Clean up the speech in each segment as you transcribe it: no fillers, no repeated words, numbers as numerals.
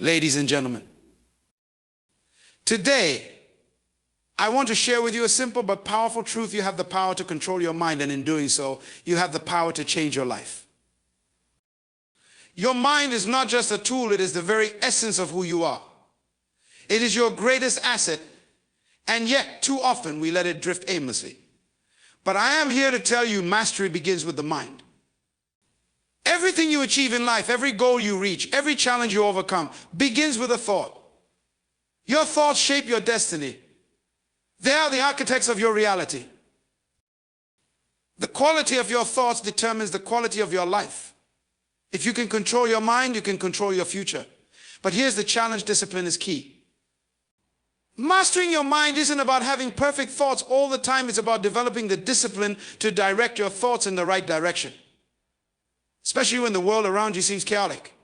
Ladies and gentlemen, today I want to share with you a simple but powerful truth. You have the power to control your mind, and in doing so, you have the power to change your life. Your mind is not just a tool, it is the very essence of who you are. It is your greatest asset, and yet too often we let it drift aimlessly. But I am here to tell you, mastery begins with the mind. Everything you achieve in life, every goal you reach, every challenge you overcome, begins with a thought. Your thoughts shape your destiny. They are the architects of your reality. The quality of your thoughts determines the quality of your life. If you can control your mind, you can control your future. But here's the challenge: discipline is key. Mastering your mind isn't about having perfect thoughts all the time. It's about developing the discipline to direct your thoughts in the right direction, especially when the world around you seems chaotic.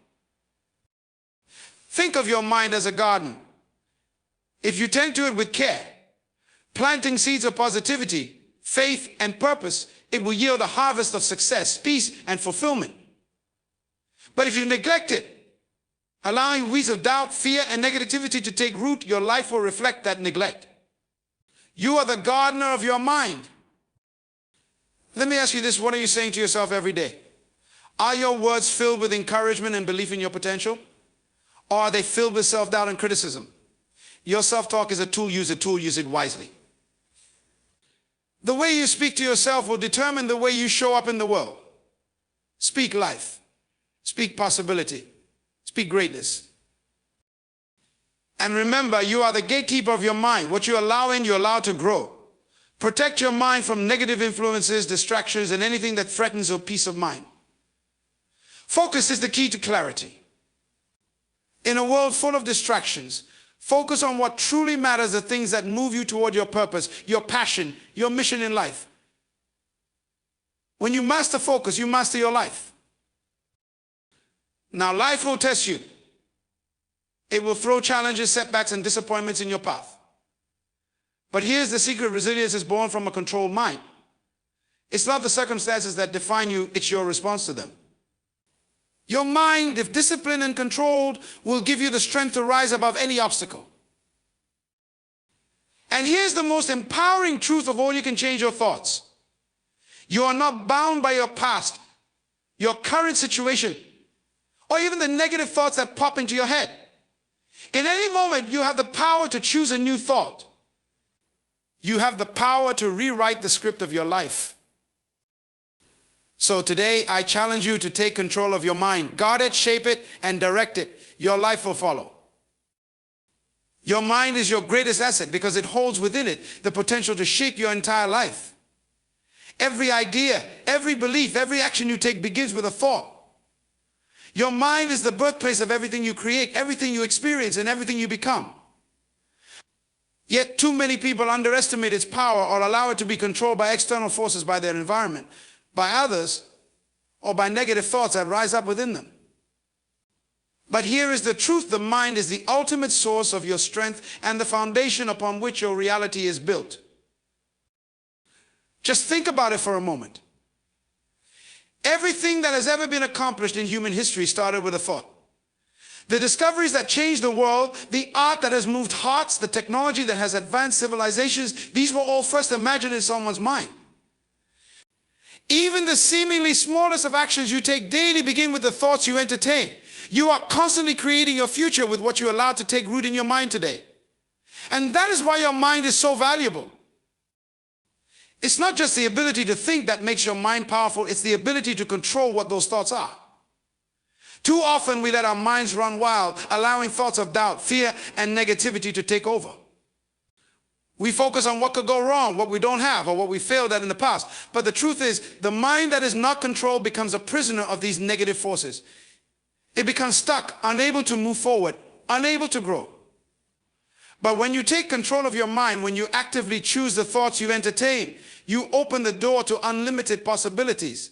Think of your mind as a garden. If you tend to it with care, planting seeds of positivity, faith, and purpose, it will yield a harvest of success, peace, and fulfillment. But if you neglect it, allowing weeds of doubt, fear, and negativity to take root, your life will reflect that neglect. You are the gardener of your mind. Let me ask you this: what are you saying to yourself every day? Are your words filled with encouragement and belief in your potential? Or are they filled with self-doubt and criticism? Your self-talk is a tool. Use it wisely. The way you speak to yourself will determine the way you show up in the world. Speak life. Speak possibility. Speak greatness. And remember, you are the gatekeeper of your mind. What you allow in, you allow to grow. Protect your mind from negative influences, distractions, and anything that threatens your peace of mind. Focus is the key to clarity. In a world full of distractions, focus on what truly matters, the things that move you toward your purpose, your passion, your mission in life. When you master focus, you master your life. Now, life will test you. It will throw challenges, setbacks, and disappointments in your path. But here's the secret: resilience is born from a controlled mind. It's not the circumstances that define you, it's your response to them. Your mind, if disciplined and controlled, will give you the strength to rise above any obstacle. And here's the most empowering truth of all: you can change your thoughts. You are not bound by your past, your current situation, or even the negative thoughts that pop into your head. In any moment, you have the power to choose a new thought. You have the power to rewrite the script of your life. So today, I challenge you to take control of your mind. Guard it, shape it, and direct it. Your life will follow. Your mind is your greatest asset because it holds within it the potential to shape your entire life. Every idea, every belief, every action you take begins with a thought. Your mind is the birthplace of everything you create, everything you experience, and everything you become. Yet too many people underestimate its power or allow it to be controlled by external forces, by their environment, by others, or by negative thoughts that rise up within them. But here is the truth: the mind is the ultimate source of your strength and the foundation upon which your reality is built. Just think about it for a moment. Everything that has ever been accomplished in human history started with a thought. The discoveries that changed the world, the art that has moved hearts, the technology that has advanced civilizations, these were all first imagined in someone's mind. Even the seemingly smallest of actions you take daily begin with the thoughts you entertain. You are constantly creating your future with what you allow to take root in your mind today. And that is why your mind is so valuable. It's not just the ability to think that makes your mind powerful, it's the ability to control what those thoughts are. Too often we let our minds run wild, allowing thoughts of doubt, fear, and negativity to take over. We focus on what could go wrong, what we don't have, or what we failed at in the past. But the truth is, the mind that is not controlled becomes a prisoner of these negative forces. It becomes stuck, unable to move forward, unable to grow. But when you take control of your mind, when you actively choose the thoughts you entertain, you open the door to unlimited possibilities.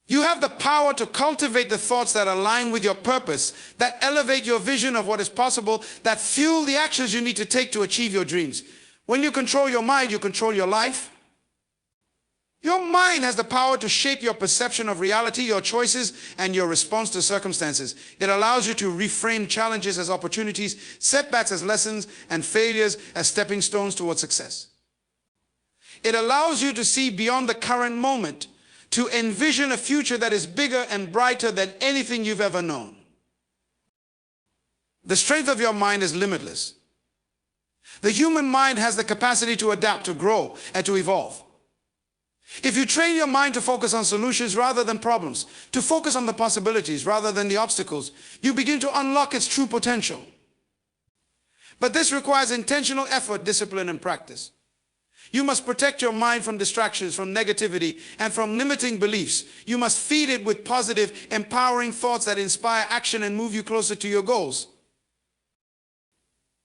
You have the power to cultivate the thoughts that align with your purpose, that elevate your vision of what is possible, that fuel the actions you need to take to achieve your dreams. When you control your mind, you control your life, Your mind has the power to shape your perception of reality, your choices, and your response to circumstances. It allows you to reframe challenges as opportunities, setbacks as lessons, and failures as stepping stones towards success. It allows you to see beyond the current moment, to envision a future that is bigger and brighter than anything you've ever known. The strength of your mind is limitless. The human mind has the capacity to adapt, to grow, and to evolve. If you train your mind to focus on solutions rather than problems, to focus on the possibilities rather than the obstacles, you begin to unlock its true potential. But this requires intentional effort, discipline, and practice. You must protect your mind from distractions, from negativity, and from limiting beliefs. You must feed it with positive, empowering thoughts that inspire action and move you closer to your goals.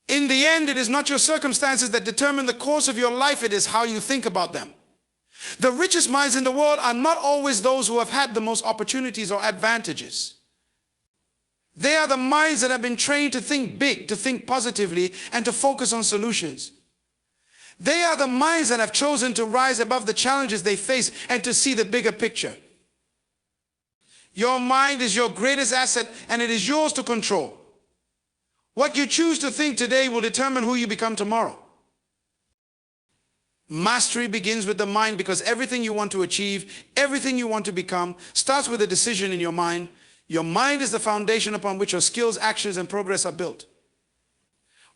In the end, it is not your circumstances that determine the course of your life, it is how you think about them. The richest minds in the world are not always those who have had the most opportunities or advantages. They are the minds that have been trained to think big, to think positively, and to focus on solutions. They are the minds that have chosen to rise above the challenges they face and to see the bigger picture. Your mind is your greatest asset, and it is yours to control. What you choose to think today will determine who you become tomorrow. Mastery begins with the mind, because everything you want to achieve, everything you want to become, starts with a decision in your mind. Your mind is the foundation upon which your skills, actions, and progress are built.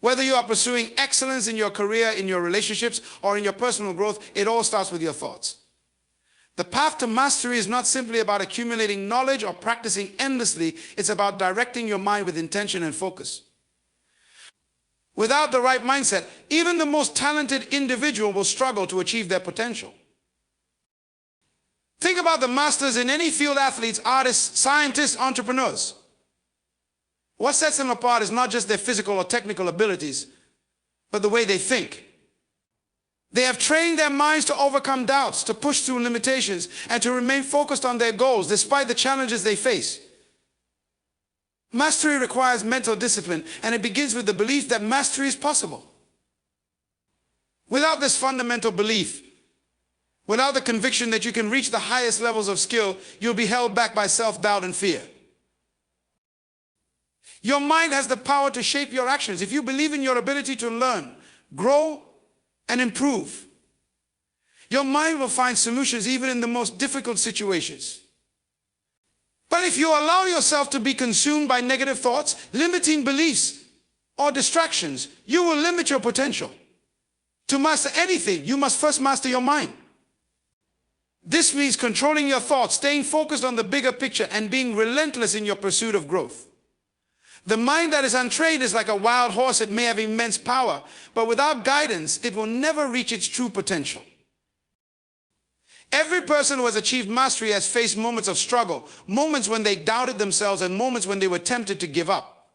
Whether you are pursuing excellence in your career, in your relationships, or in your personal growth, it all starts with your thoughts. The path to mastery is not simply about accumulating knowledge or practicing endlessly. It's about directing your mind with intention and focus. Without the right mindset, even the most talented individual will struggle to achieve their potential. Think about the masters in any field: athletes, artists, scientists, entrepreneurs. What sets them apart is not just their physical or technical abilities, but the way they think. They have trained their minds to overcome doubts, to push through limitations, and to remain focused on their goals despite the challenges they face. Mastery requires mental discipline, and it begins with the belief that mastery is possible. Without this fundamental belief, without the conviction that you can reach the highest levels of skill, you'll be held back by self-doubt and fear. Your mind has the power to shape your actions. If you believe in your ability to learn, grow, and improve, your mind will find solutions even in the most difficult situations. But if you allow yourself to be consumed by negative thoughts, limiting beliefs, or distractions, you will limit your potential. To master anything, you must first master your mind. This means controlling your thoughts, staying focused on the bigger picture, and being relentless in your pursuit of growth. The mind that is untrained is like a wild horse. It may have immense power, but without guidance, it will never reach its true potential. Every person who has achieved mastery has faced moments of struggle, moments when they doubted themselves, and moments when they were tempted to give up.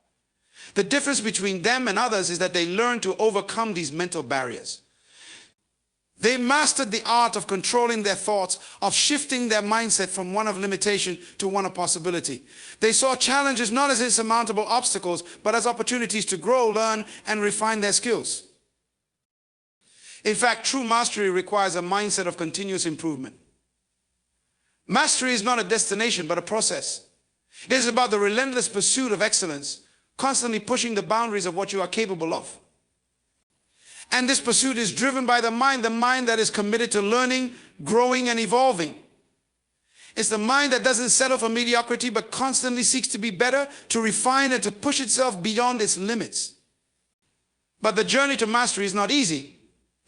The difference between them and others is that they learned to overcome these mental barriers. They mastered the art of controlling their thoughts, of shifting their mindset from one of limitation to one of possibility. They saw challenges not as insurmountable obstacles, but as opportunities to grow, learn, and refine their skills. In fact, true mastery requires a mindset of continuous improvement. Mastery is not a destination, but a process. It is about the relentless pursuit of excellence, constantly pushing the boundaries of what you are capable of. And this pursuit is driven by the mind that is committed to learning, growing, and evolving. It's the mind that doesn't settle for mediocrity, but constantly seeks to be better, to refine, and to push itself beyond its limits. But the journey to mastery is not easy.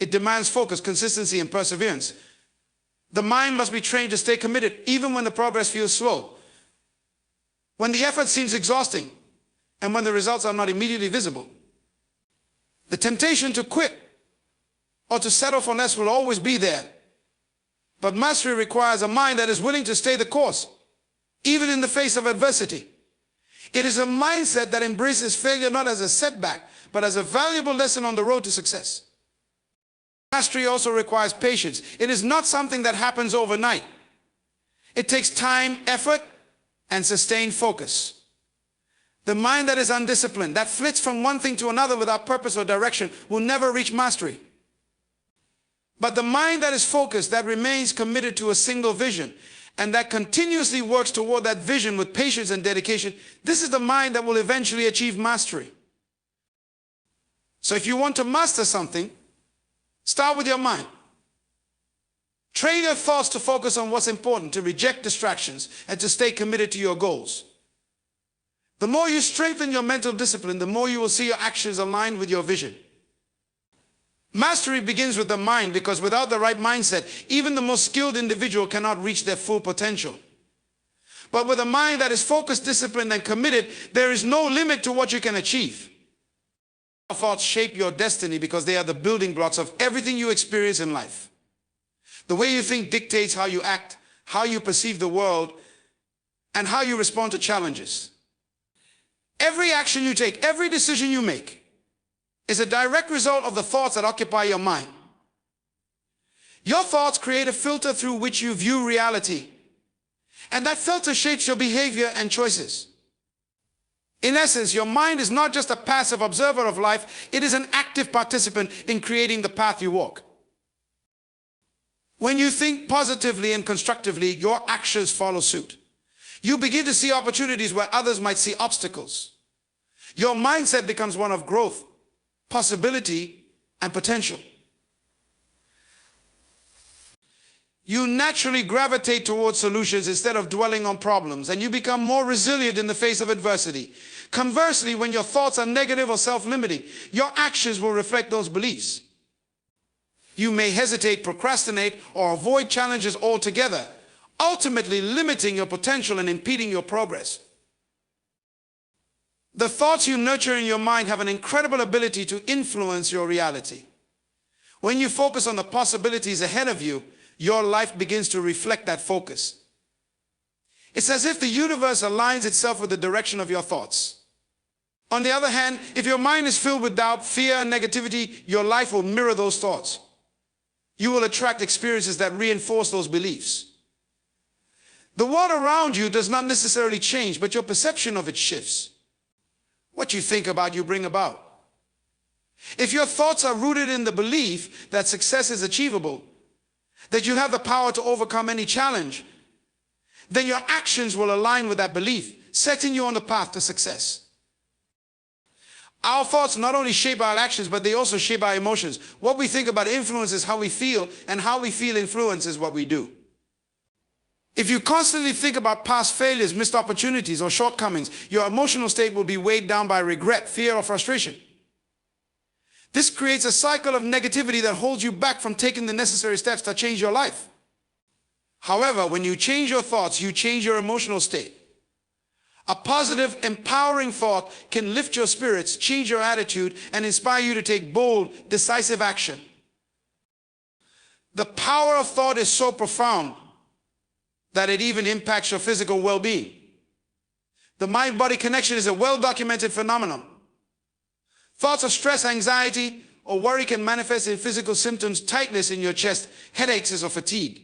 It demands focus, consistency, and perseverance. The mind must be trained to stay committed, even when the progress feels slow, when the effort seems exhausting, and when the results are not immediately visible. The temptation to quit or to settle for less will always be there. But mastery requires a mind that is willing to stay the course, even in the face of adversity. It is a mindset that embraces failure not as a setback, but as a valuable lesson on the road to success. Mastery also requires patience. It is not something that happens overnight. It takes time, effort, and sustained focus. The mind that is undisciplined, that flits from one thing to another without purpose or direction, will never reach mastery. But the mind that is focused, that remains committed to a single vision, and that continuously works toward that vision with patience and dedication, this is the mind that will eventually achieve mastery. So if you want to master something, start with your mind. Train your thoughts to focus on what's important, to reject distractions, and to stay committed to your goals. The more you strengthen your mental discipline, the more you will see your actions aligned with your vision. Mastery begins with the mind, because without the right mindset, even the most skilled individual cannot reach their full potential. But with a mind that is focused, disciplined, and committed, there is no limit to what you can achieve. Your thoughts shape your destiny because they are the building blocks of everything you experience in life. The way you think dictates how you act, how you perceive the world, and how you respond to challenges. Every action you take, every decision you make, is a direct result of the thoughts that occupy your mind. Your thoughts create a filter through which you view reality, and that filter shapes your behavior and choices. In essence, your mind is not just a passive observer of life, it is an active participant in creating the path you walk. When you think positively and constructively, your actions follow suit. You begin to see opportunities where others might see obstacles. Your mindset becomes one of growth, possibility, and potential. You naturally gravitate towards solutions instead of dwelling on problems, and you become more resilient in the face of adversity. Conversely, when your thoughts are negative or self-limiting, your actions will reflect those beliefs. You may hesitate, procrastinate, or avoid challenges altogether, ultimately limiting your potential and impeding your progress. The thoughts you nurture in your mind have an incredible ability to influence your reality. When you focus on the possibilities ahead of you, your life begins to reflect that focus. It's as if the universe aligns itself with the direction of your thoughts. On the other hand, if your mind is filled with doubt, fear, and negativity, your life will mirror those thoughts. You will attract experiences that reinforce those beliefs. The world around you does not necessarily change, but your perception of it shifts. What you think about, you bring about. If your thoughts are rooted in the belief that success is achievable, that you have the power to overcome any challenge, then your actions will align with that belief, setting you on the path to success. Our thoughts not only shape our actions, but they also shape our emotions. What we think about influences how we feel, and how we feel influences what we do. If you constantly think about past failures, missed opportunities, or shortcomings, your emotional state will be weighed down by regret, fear, or frustration. This creates a cycle of negativity that holds you back from taking the necessary steps to change your life. However, when you change your thoughts, you change your emotional state. A positive, empowering thought can lift your spirits, change your attitude, and inspire you to take bold, decisive action. The power of thought is so profound that it even impacts your physical well-being. The mind-body connection is a well-documented phenomenon. Thoughts of stress, anxiety, or worry can manifest in physical symptoms, tightness in your chest, headaches, or fatigue.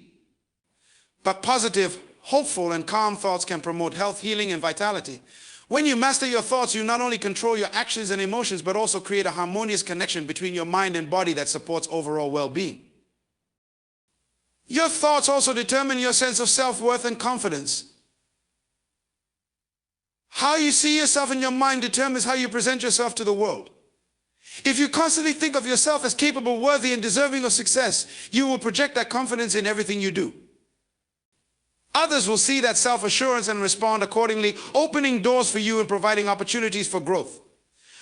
But positive, hopeful, and calm thoughts can promote health, healing, and vitality. When you master your thoughts, you not only control your actions and emotions, but also create a harmonious connection between your mind and body that supports overall well-being. Your thoughts also determine your sense of self-worth and confidence. How you see yourself in your mind determines how you present yourself to the world. If you constantly think of yourself as capable, worthy, and deserving of success, you will project that confidence in everything you do. Others will see that self-assurance and respond accordingly, opening doors for you and providing opportunities for growth.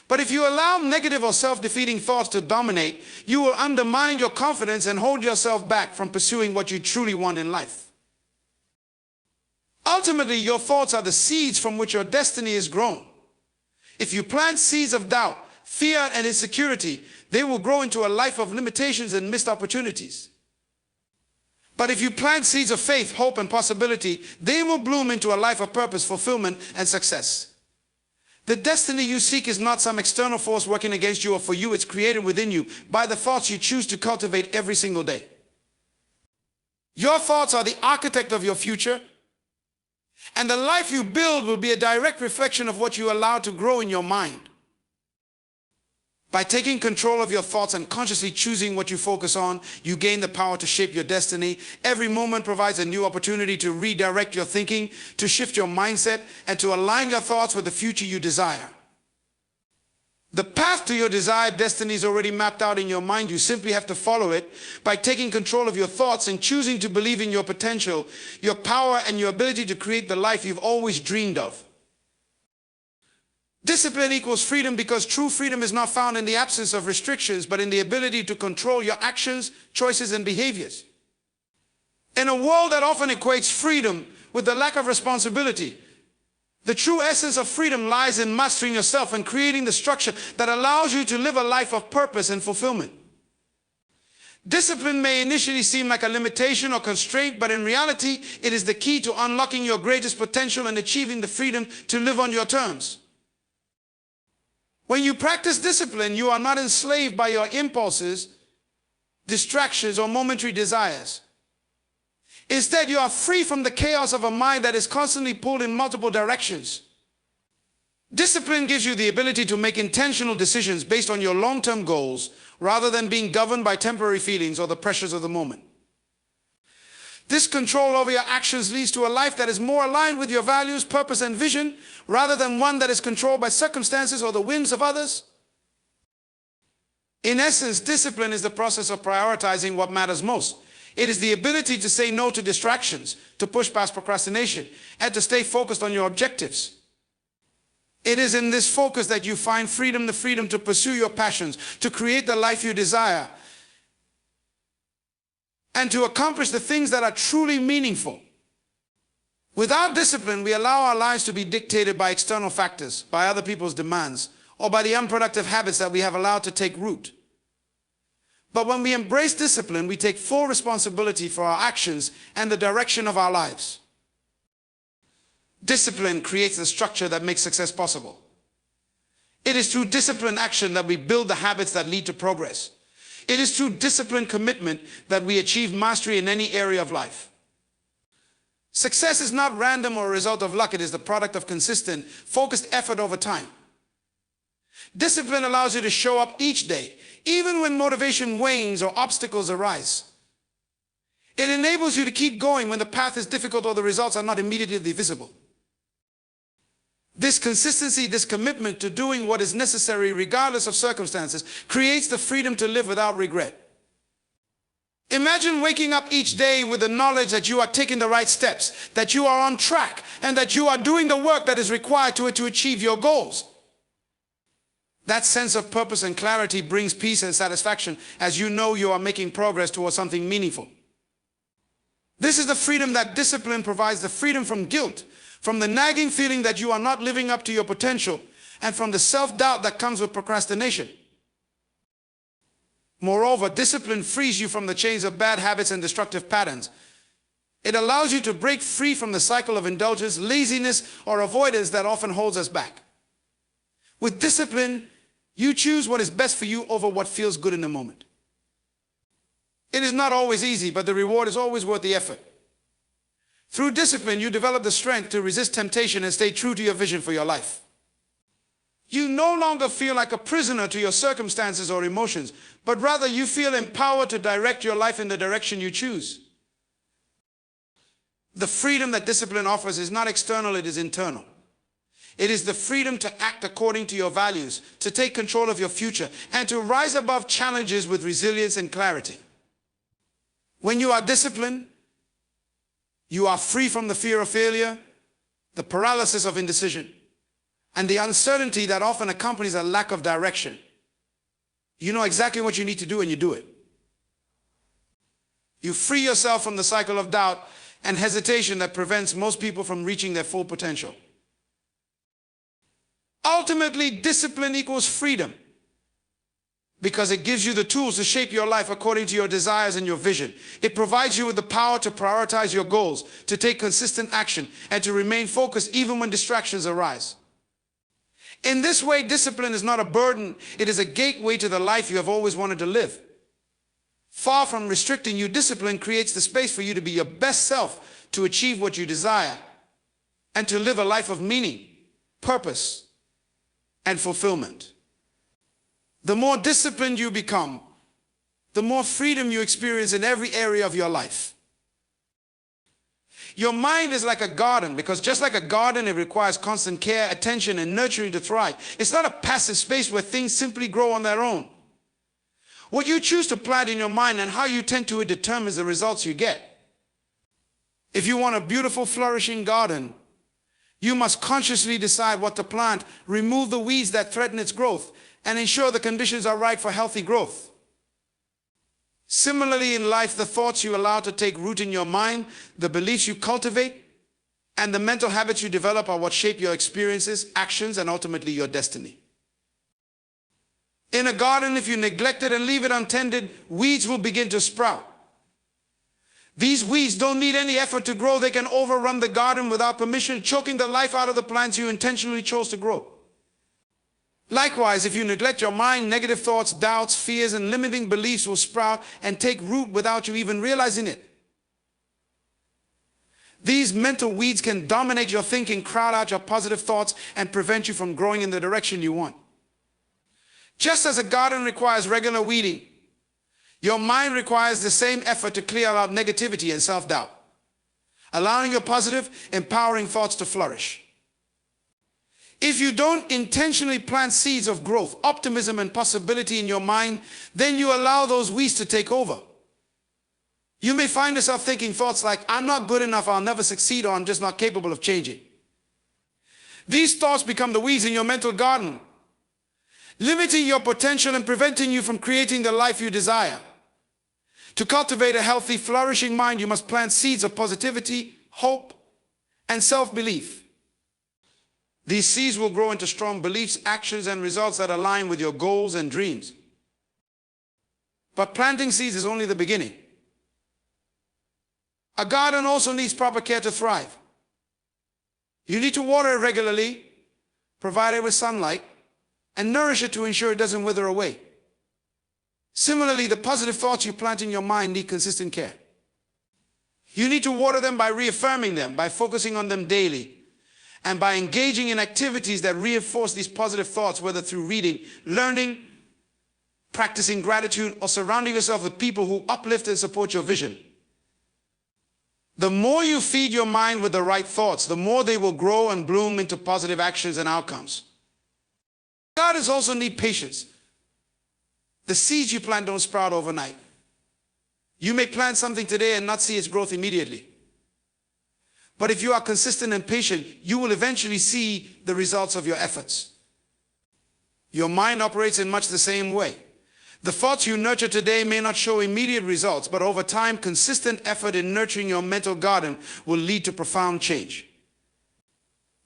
But if you allow negative or self-defeating thoughts to dominate, you will undermine your confidence and hold yourself back from pursuing what you truly want in life. Ultimately, your thoughts are the seeds from which your destiny is grown. If you plant seeds of doubt, fear, and insecurity, they will grow into a life of limitations and missed opportunities. But if you plant seeds of faith, hope, and possibility, they will bloom into a life of purpose, fulfillment, and success. The destiny you seek is not some external force working against you or for you. It's created within you by the thoughts you choose to cultivate every single day. Your thoughts are the architect of your future, and the life you build will be a direct reflection of what you allow to grow in your mind. By taking control of your thoughts and consciously choosing what you focus on, you gain the power to shape your destiny. Every moment provides a new opportunity to redirect your thinking, to shift your mindset, and to align your thoughts with the future you desire. The path to your desired destiny is already mapped out in your mind. You simply have to follow it by taking control of your thoughts and choosing to believe in your potential, your power, and your ability to create the life you've always dreamed of. Discipline equals freedom because true freedom is not found in the absence of restrictions, but in the ability to control your actions, choices, and behaviors. In a world that often equates freedom with the lack of responsibility, the true essence of freedom lies in mastering yourself and creating the structure that allows you to live a life of purpose and fulfillment. Discipline may initially seem like a limitation or constraint, but in reality, it is the key to unlocking your greatest potential and achieving the freedom to live on your terms. When you practice discipline, you are not enslaved by your impulses, distractions, or momentary desires. Instead, you are free from the chaos of a mind that is constantly pulled in multiple directions. Discipline gives you the ability to make intentional decisions based on your long-term goals, rather than being governed by temporary feelings or the pressures of the moment. This control over your actions leads to a life that is more aligned with your values, purpose, and vision, rather than one that is controlled by circumstances or the whims of others. In essence, discipline is the process of prioritizing what matters most. It is the ability to say no to distractions, to push past procrastination, and to stay focused on your objectives. It is in this focus that you find freedom, the freedom to pursue your passions, to create the life you desire, and to accomplish the things that are truly meaningful. Without discipline, we allow our lives to be dictated by external factors, by other people's demands, or by the unproductive habits that we have allowed to take root. But when we embrace discipline, we take full responsibility for our actions and the direction of our lives. Discipline creates the structure that makes success possible. It is through disciplined action that we build the habits that lead to progress. It is through disciplined commitment that we achieve mastery in any area of life. Success is not random or a result of luck. It is the product of consistent, focused effort over time. Discipline allows you to show up each day, even when motivation wanes or obstacles arise. It enables you to keep going when the path is difficult or the results are not immediately visible. This consistency, this commitment to doing what is necessary regardless of circumstances, creates the freedom to live without regret. Imagine waking up each day with the knowledge that you are taking the right steps, that you are on track, and that you are doing the work that is required to achieve your goals. That sense of purpose and clarity brings peace and satisfaction as you know you are making progress towards something meaningful. This is the freedom that discipline provides, the freedom from guilt, from the nagging feeling that you are not living up to your potential, and from the self-doubt that comes with procrastination. Moreover, discipline frees you from the chains of bad habits and destructive patterns. It allows you to break free from the cycle of indulgence, laziness, or avoidance that often holds us back. With discipline, you choose what is best for you over what feels good in the moment. It is not always easy, but the reward is always worth the effort. Through discipline, you develop the strength to resist temptation and stay true to your vision for your life. You no longer feel like a prisoner to your circumstances or emotions, but rather you feel empowered to direct your life in the direction you choose. The freedom that discipline offers is not external, it is internal. It is the freedom to act according to your values, to take control of your future, and to rise above challenges with resilience and clarity. When you are disciplined, you are free from the fear of failure, the paralysis of indecision, and the uncertainty that often accompanies a lack of direction. You know exactly what you need to do and you do it. You free yourself from the cycle of doubt and hesitation that prevents most people from reaching their full potential. Ultimately, discipline equals freedom because it gives you the tools to shape your life according to your desires and your vision. It provides you with the power to prioritize your goals, to take consistent action, and to remain focused even when distractions arise. In this way, discipline is not a burden, it is a gateway to the life you have always wanted to live. Far from restricting you, discipline creates the space for you to be your best self, to achieve what you desire, and to live a life of meaning, purpose, and fulfillment. The more disciplined you become, the more freedom you experience in every area of your life. Your mind is like a garden, because just like a garden, it requires constant care, attention, and nurturing to thrive. It's not a passive space where things simply grow on their own. What you choose to plant in your mind and how you tend to it determines the results you get. If you want a beautiful, flourishing garden, you must consciously decide what to plant, remove the weeds that threaten its growth, and ensure the conditions are right for healthy growth. Similarly, in life, the thoughts you allow to take root in your mind, the beliefs you cultivate, and the mental habits you develop are what shape your experiences, actions, and ultimately your destiny. In a garden, if you neglect it and leave it untended, weeds will begin to sprout. These weeds don't need any effort to grow. They can overrun the garden without permission, choking the life out of the plants you intentionally chose to grow. Likewise, if you neglect your mind, negative thoughts, doubts, fears, and limiting beliefs will sprout and take root without you even realizing it. These mental weeds can dominate your thinking, crowd out your positive thoughts, and prevent you from growing in the direction you want. Just as a garden requires regular weeding, your mind requires the same effort to clear out negativity and self-doubt, allowing your positive, empowering thoughts to flourish. If you don't intentionally plant seeds of growth, optimism, and possibility in your mind, then you allow those weeds to take over. You may find yourself thinking thoughts like, I'm not good enough, I'll never succeed, or I'm just not capable of changing. These thoughts become the weeds in your mental garden, limiting your potential and preventing you from creating the life you desire. To cultivate a healthy, flourishing mind, you must plant seeds of positivity, hope, and self-belief. These seeds will grow into strong beliefs, actions, and results that align with your goals and dreams. But planting seeds is only the beginning. A garden also needs proper care to thrive. You need to water it regularly, provide it with sunlight, and nourish it to ensure it doesn't wither away. Similarly, the positive thoughts you plant in your mind need consistent care. You need to water them by reaffirming them, by focusing on them daily, and by engaging in activities that reinforce these positive thoughts, whether through reading, learning, practicing gratitude, or surrounding yourself with people who uplift and support your vision. The more you feed your mind with the right thoughts, the more they will grow and bloom into positive actions and outcomes. Gardens also need patience. The seeds you plant don't sprout overnight. You may plant something today and not see its growth immediately. But if you are consistent and patient, you will eventually see the results of your efforts. Your mind operates in much the same way. The thoughts you nurture today may not show immediate results, but over time, consistent effort in nurturing your mental garden will lead to profound change.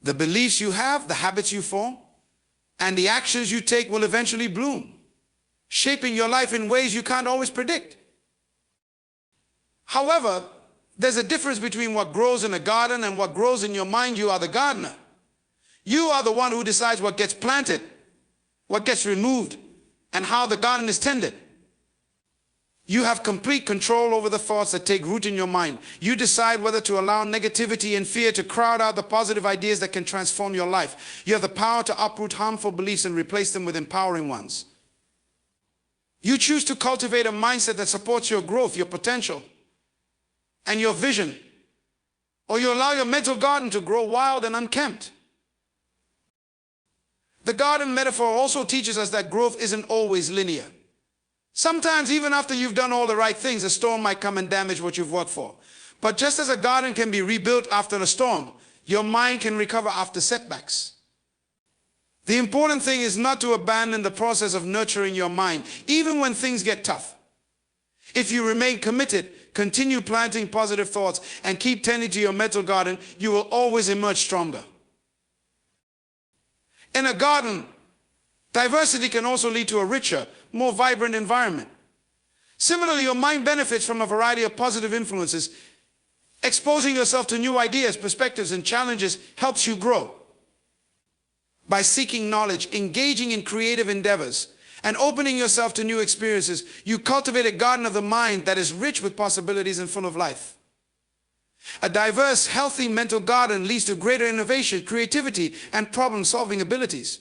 The beliefs you have, the habits you form, and the actions you take will eventually bloom, shaping your life in ways you can't always predict. However, there's a difference between what grows in a garden and what grows in your mind. You are the gardener. You are the one who decides what gets planted, what gets removed, and how the garden is tended. You have complete control over the thoughts that take root in your mind. You decide whether to allow negativity and fear to crowd out the positive ideas that can transform your life. You have the power to uproot harmful beliefs and replace them with empowering ones. You choose to cultivate a mindset that supports your growth, your potential, and your vision, or you allow your mental garden to grow wild and unkempt. The garden metaphor also teaches us that growth isn't always linear. Sometimes, even after you've done all the right things, a storm might come and damage what you've worked for. But just as a garden can be rebuilt after a storm, your mind can recover after setbacks. The important thing is not to abandon the process of nurturing your mind, even when things get tough. If you remain committed, continue planting positive thoughts, and keep tending to your mental garden, you will always emerge stronger. In a garden, diversity can also lead to a richer, more vibrant environment. Similarly, your mind benefits from a variety of positive influences. Exposing yourself to new ideas, perspectives, and challenges helps you grow. By seeking knowledge, engaging in creative endeavors, and opening yourself to new experiences, you cultivate a garden of the mind that is rich with possibilities and full of life. A diverse, healthy mental garden leads to greater innovation, creativity, and problem-solving abilities.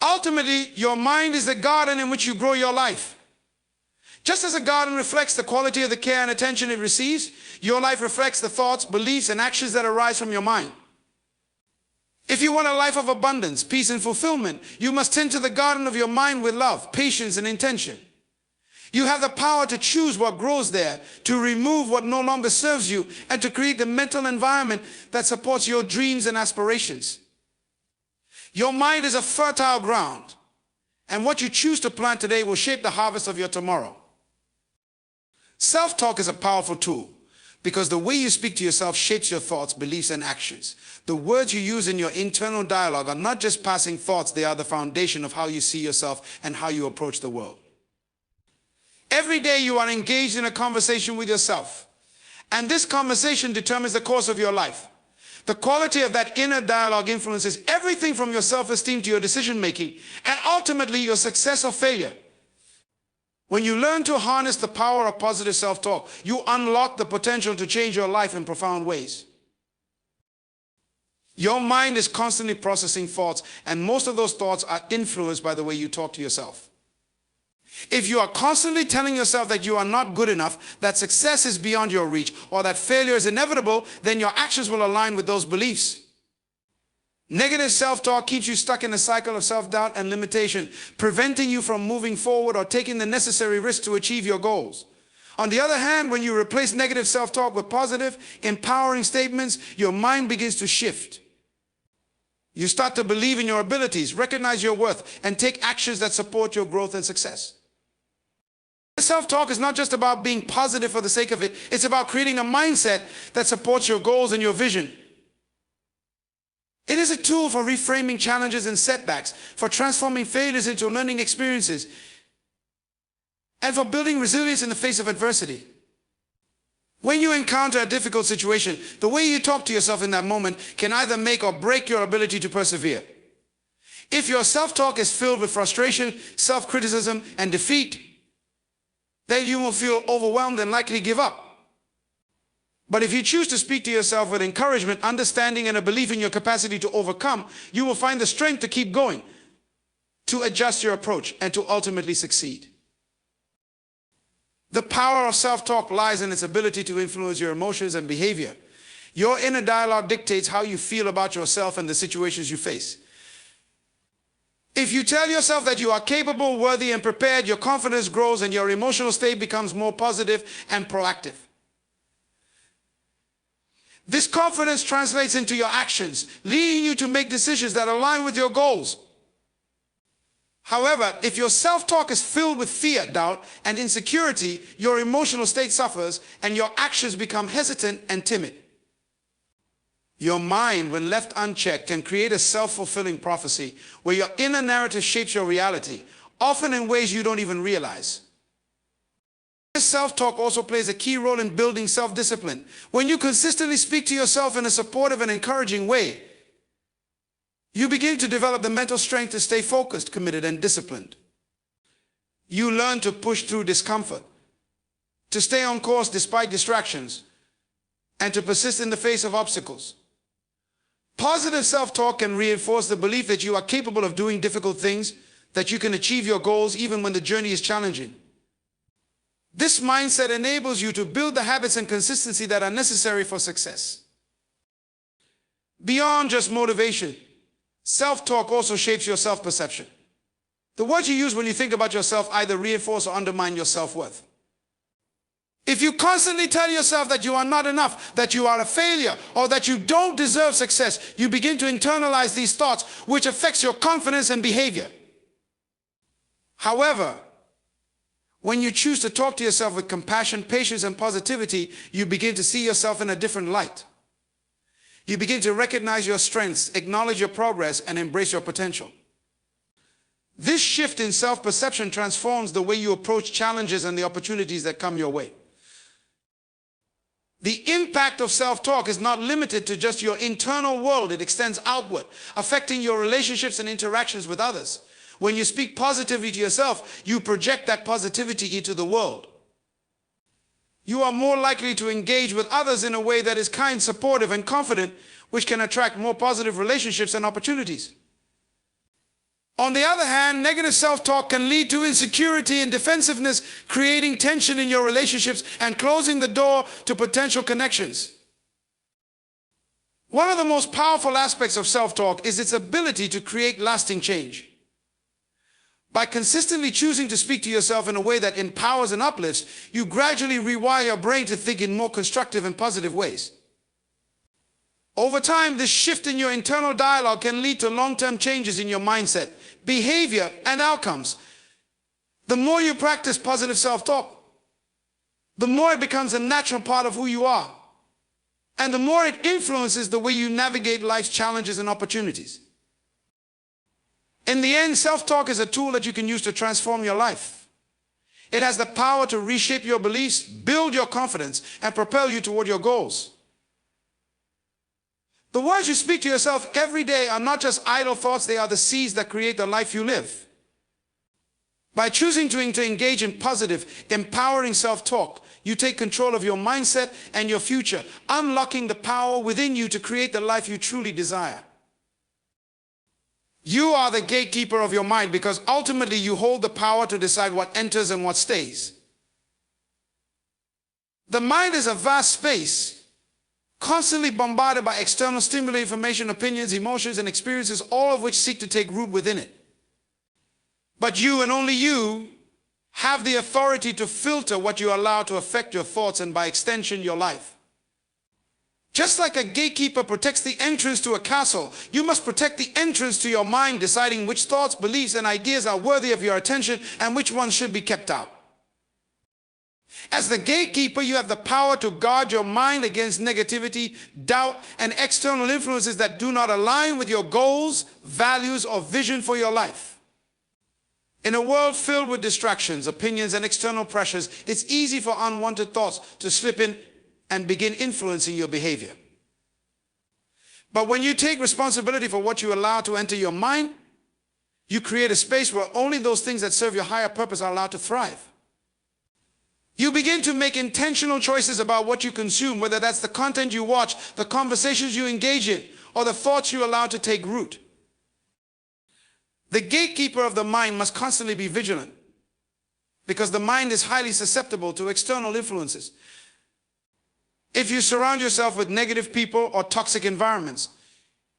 Ultimately, your mind is the garden in which you grow your life. Just as a garden reflects the quality of the care and attention it receives, your life reflects the thoughts, beliefs, and actions that arise from your mind. If you want a life of abundance, peace, and fulfillment, you must tend to the garden of your mind with love, patience, and intention. You have the power to choose what grows there, to remove what no longer serves you, and to create the mental environment that supports your dreams and aspirations. Your mind is a fertile ground, and what you choose to plant today will shape the harvest of your tomorrow. Self-talk is a powerful tool because the way you speak to yourself shapes your thoughts, beliefs, and actions. The words you use in your internal dialogue are not just passing thoughts, they are the foundation of how you see yourself and how you approach the world. Every day you are engaged in a conversation with yourself, and this conversation determines the course of your life. The quality of that inner dialogue influences everything from your self-esteem to your decision-making, and ultimately your success or failure. When you learn to harness the power of positive self-talk, you unlock the potential to change your life in profound ways. Your mind is constantly processing thoughts, and most of those thoughts are influenced by the way you talk to yourself. If you are constantly telling yourself that you are not good enough, that success is beyond your reach, or that failure is inevitable, then your actions will align with those beliefs. Negative self-talk keeps you stuck in a cycle of self-doubt and limitation, preventing you from moving forward or taking the necessary risks to achieve your goals. On the other hand, when you replace negative self-talk with positive, empowering statements, your mind begins to shift. You start to believe in your abilities, recognize your worth, and take actions that support your growth and success. Self-talk is not just about being positive for the sake of it, it's about creating a mindset that supports your goals and your vision. It is a tool for reframing challenges and setbacks, for transforming failures into learning experiences, and for building resilience in the face of adversity. When you encounter a difficult situation, the way you talk to yourself in that moment can either make or break your ability to persevere. If your self-talk is filled with frustration, self-criticism, and defeat, then you will feel overwhelmed and likely give up. But if you choose to speak to yourself with encouragement, understanding, and a belief in your capacity to overcome, you will find the strength to keep going, to adjust your approach, and to ultimately succeed. The power of self-talk lies in its ability to influence your emotions and behavior. Your inner dialogue dictates how you feel about yourself and the situations you face. If you tell yourself that you are capable, worthy, and prepared, your confidence grows and your emotional state becomes more positive and proactive. This confidence translates into your actions, leading you to make decisions that align with your goals. However, if your self-talk is filled with fear, doubt, and insecurity, your emotional state suffers and your actions become hesitant and timid. Your mind, when left unchecked, can create a self-fulfilling prophecy where your inner narrative shapes your reality, often in ways you don't even realize. This self-talk also plays a key role in building self-discipline. When you consistently speak to yourself in a supportive and encouraging way, you begin to develop the mental strength to stay focused, committed, and disciplined. You learn to push through discomfort, to stay on course despite distractions, and to persist in the face of obstacles. Positive self-talk can reinforce the belief that you are capable of doing difficult things, that you can achieve your goals even when the journey is challenging. This mindset enables you to build the habits and consistency that are necessary for success. Beyond just motivation, self-talk also shapes your self-perception. The words you use when you think about yourself either reinforce or undermine your self-worth. If you constantly tell yourself that you are not enough, that you are a failure, or that you don't deserve success, you begin to internalize these thoughts, which affects your confidence and behavior. However, when you choose to talk to yourself with compassion, patience, and positivity, you begin to see yourself in a different light. You begin to recognize your strengths, acknowledge your progress, and embrace your potential. This shift in self-perception transforms the way you approach challenges and the opportunities that come your way. The impact of self-talk is not limited to just your internal world. It extends outward, affecting your relationships and interactions with others. When you speak positively to yourself, you project that positivity into the world. You are more likely to engage with others in a way that is kind, supportive, and confident, which can attract more positive relationships and opportunities. On the other hand, negative self-talk can lead to insecurity and defensiveness, creating tension in your relationships and closing the door to potential connections. One of the most powerful aspects of self-talk is its ability to create lasting change. By consistently choosing to speak to yourself in a way that empowers and uplifts, you gradually rewire your brain to think in more constructive and positive ways. Over time, this shift in your internal dialogue can lead to long-term changes in your mindset, behavior, and outcomes. The more you practice positive self-talk, the more it becomes a natural part of who you are, and the more it influences the way you navigate life's challenges and opportunities. In the end, self-talk is a tool that you can use to transform your life. It has the power to reshape your beliefs, build your confidence, and propel you toward your goals. The words you speak to yourself every day are not just idle thoughts, they are the seeds that create the life you live. By choosing to engage in positive, empowering self-talk, you take control of your mindset and your future, unlocking the power within you to create the life you truly desire. You are the gatekeeper of your mind because ultimately you hold the power to decide what enters and what stays. The mind is a vast space, constantly bombarded by external stimuli, information, opinions, emotions, and experiences, all of which seek to take root within it. But you and only you have the authority to filter what you allow to affect your thoughts and, by extension, your life. Just like a gatekeeper protects the entrance to a castle, you must protect the entrance to your mind, deciding which thoughts, beliefs, and ideas are worthy of your attention and which ones should be kept out. As the gatekeeper, you have the power to guard your mind against negativity, doubt, and external influences that do not align with your goals, values, or vision for your life. In a world filled with distractions, opinions, and external pressures, it's easy for unwanted thoughts to slip in and begin influencing your behavior. But when you take responsibility for what you allow to enter your mind, you create a space where only those things that serve your higher purpose are allowed to thrive. You begin to make intentional choices about what you consume, whether that's the content you watch, the conversations you engage in, or the thoughts you allow to take root. The gatekeeper of the mind must constantly be vigilant because the mind is highly susceptible to external influences. If you surround yourself with negative people or toxic environments,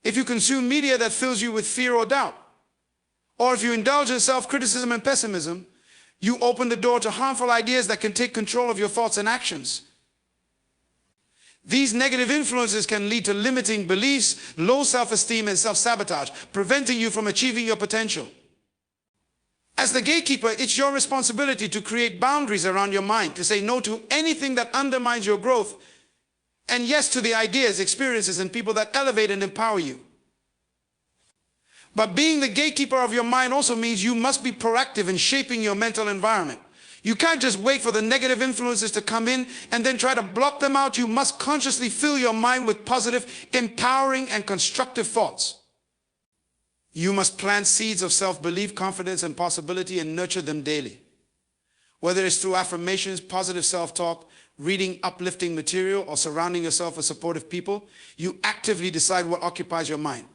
if you consume media that fills you with fear or doubt, or if you indulge in self-criticism and pessimism, you open the door to harmful ideas that can take control of your thoughts and actions. These negative influences can lead to limiting beliefs, low self-esteem, and self-sabotage, preventing you from achieving your potential. As the gatekeeper, it's your responsibility to create boundaries around your mind, to say no to anything that undermines your growth, and yes to the ideas, experiences, and people that elevate and empower you. But being the gatekeeper of your mind also means you must be proactive in shaping your mental environment. You can't just wait for the negative influences to come in and then try to block them out. You must consciously fill your mind with positive, empowering, and constructive thoughts. You must plant seeds of self-belief, confidence, and possibility and nurture them daily. Whether it's through affirmations, positive self-talk, reading uplifting material, or surrounding yourself with supportive people, you actively decide what occupies your mind.